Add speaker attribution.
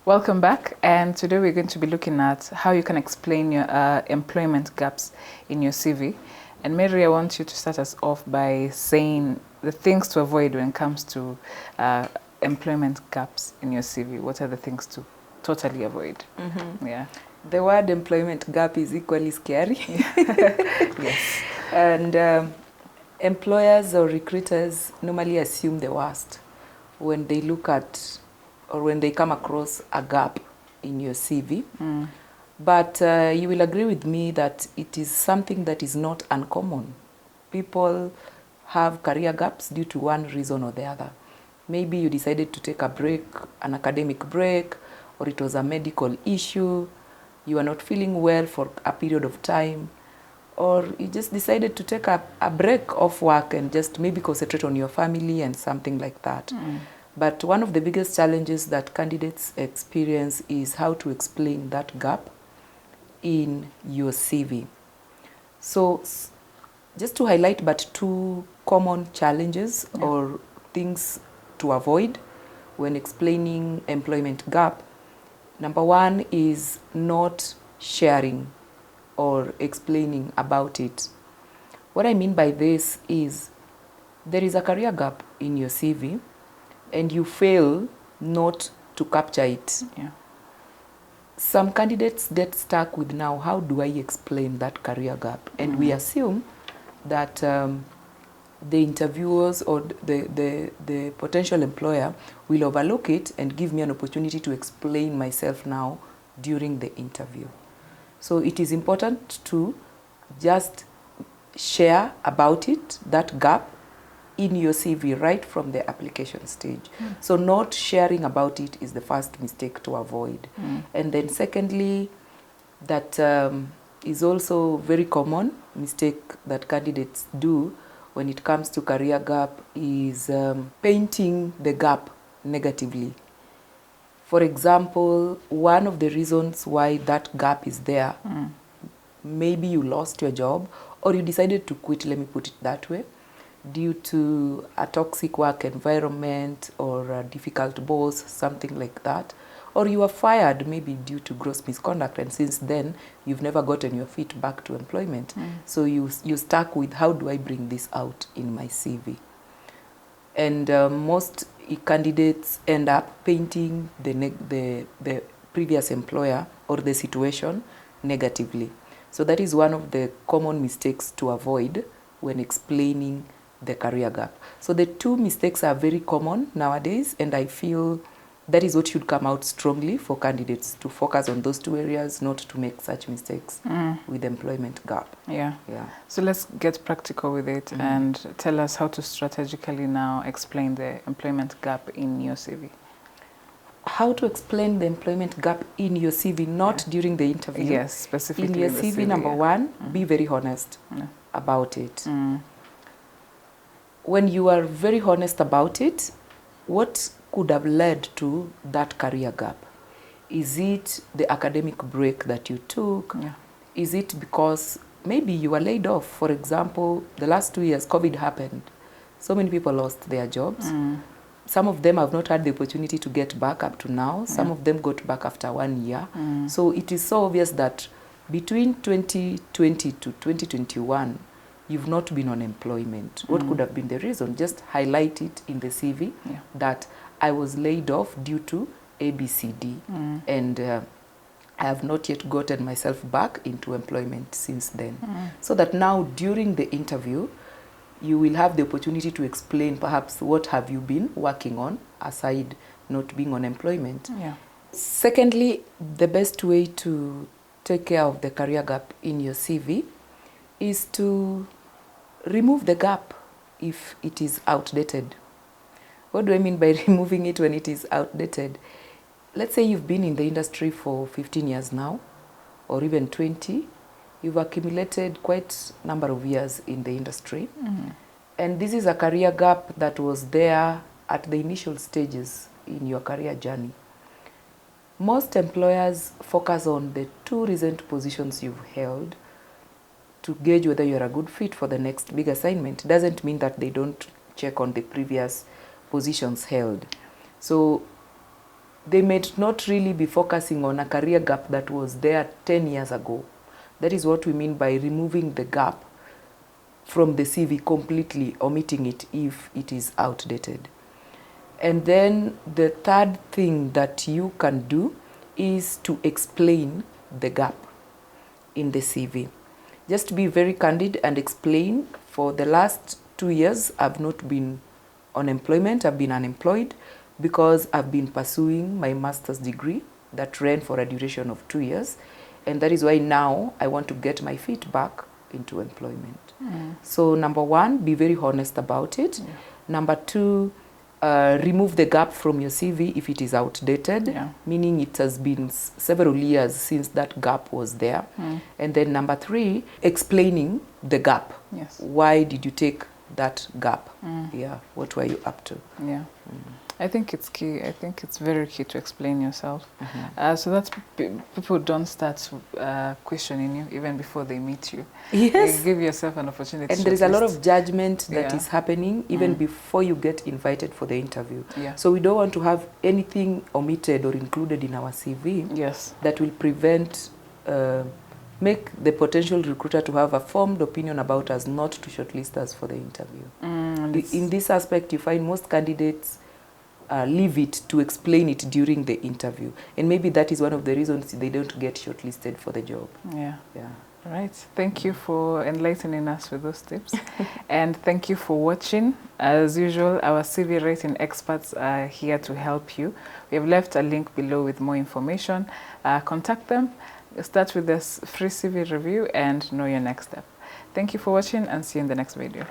Speaker 1: Welcome back, and today we're going to be looking at how you can explain your employment gaps in your CV. And Mary, I want you to start us off by saying the things to avoid when it comes to employment gaps in your CV. What are the things to totally avoid?
Speaker 2: Mm-hmm.
Speaker 1: Yeah.
Speaker 2: The word employment gap is equally scary.
Speaker 1: Yes.
Speaker 2: And employers or recruiters normally assume the worst when they look at or when they come across a gap in your CV. But you will agree with me that it is something that is not uncommon. People have career gaps due to one reason or the other. Maybe you decided to take a break, an academic break, or it was a medical issue, you are not feeling well for a period of time, or you just decided to take a break off work and just maybe concentrate on your family and something like that. But one of the biggest challenges that candidates experience is how to explain that gap in your CV. So just to highlight but two common challenges or things to avoid when explaining employment gap. Number one is not sharing or explaining about it. What I mean by this is there is a career gap in your CV and you fail not to capture it.
Speaker 1: Yeah.
Speaker 2: Some candidates get stuck with now, how do I explain that career gap? And we assume that the interviewers or the potential employer will overlook it and give me an opportunity to explain myself now during the interview. So it is important to just share about it, that gap, in your CV right from the application stage. So not sharing about it is the first mistake to avoid. And then secondly, that is also very common mistake that candidates do when it comes to career gap is painting the gap negatively. For example, one of the reasons why that gap is there, maybe you lost your job or you decided to quit, let me put it that way, due to a toxic work environment or a difficult boss, something like that. Or you were fired maybe due to gross misconduct, and since then you've never gotten your feet back to employment. So you stuck with, how do I bring this out in my CV? And most candidates end up painting the previous employer or the situation negatively. So that is one of the common mistakes to avoid when explaining the career gap. So the two mistakes are very common nowadays, and I feel that is what should come out strongly for candidates, to focus on those two areas, not to make such mistakes with employment gap.
Speaker 1: Yeah.
Speaker 2: Yeah.
Speaker 1: So let's get practical with it and tell us how to strategically now explain the employment gap in your CV.
Speaker 2: How to explain the employment gap in your CV, not during the interview.
Speaker 1: Yes, specifically
Speaker 2: in your
Speaker 1: the
Speaker 2: CV, number one, be very honest about it. When you are very honest about it, what could have led to that career gap? Is it the academic break that you took? Is it because maybe you were laid off? For example, the last 2 years, COVID happened. So many people lost their jobs. Some of them have not had the opportunity to get back up to now. Some of them got back after 1 year. So it is so obvious that between 2020 to 2021, you've not been on employment. What could have been the reason? Just highlight it in the CV that I was laid off due to ABCD, and I have not yet gotten myself back into employment since then. So that now during the interview, you will have the opportunity to explain perhaps what have you been working on aside not being on employment. Secondly, the best way to take care of the career gap in your CV is to remove the gap if it is outdated. What do I mean by removing it when it is outdated? Let's say you've been in the industry for 15 years now, or even 20. You've accumulated quite a number of years in the industry. And this is a career gap that was there at the initial stages in your career journey. Most employers focus on the 2 recent positions you've held to gauge whether you're a good fit for the next big assignment. It doesn't mean that they don't check on the previous positions held. So they may not really be focusing on a career gap that was there 10 years ago. That is what we mean by removing the gap from the CV completely, omitting it if it is outdated. And then the third thing that you can do is to explain the gap in the CV. Just be very candid and explain, for the last 2 years, I've not been on employment, I've been unemployed because I've been pursuing my master's degree that ran for a duration of 2 years. And that is why now I want to get my feet back into employment. So number one, be very honest about it.
Speaker 1: Yeah.
Speaker 2: Number two, remove the gap from your CV if it is outdated,
Speaker 1: Yeah.
Speaker 2: meaning it has been several years since that gap was there. And then number three, explaining the gap.
Speaker 1: Yes.
Speaker 2: Why did you take that gap? Yeah, what were you up to?
Speaker 1: Yeah. I think it's key. I think it's very key to explain yourself. So that people don't start questioning you even before they meet you.
Speaker 2: Yes.
Speaker 1: You give yourself an opportunity.
Speaker 2: And there is a lot of judgment that
Speaker 1: Yeah.
Speaker 2: is happening even before you get invited for the interview.
Speaker 1: Yeah.
Speaker 2: So we don't want to have anything omitted or included in our CV
Speaker 1: Yes.
Speaker 2: that will prevent, make the potential recruiter to have a formed opinion about us, not to shortlist us for the interview. In this aspect, you find most candidates leave it to explain it during the interview. And maybe that is one of the reasons they don't get shortlisted for the job.
Speaker 1: Yeah.
Speaker 2: Yeah.
Speaker 1: All right. Thank you for enlightening us with those tips. And thank you for watching. As usual, our CV rating experts are here to help you. We have left a link below with more information. Contact them, start with this free CV review, and know your next step. Thank you for watching, and see you in the next video.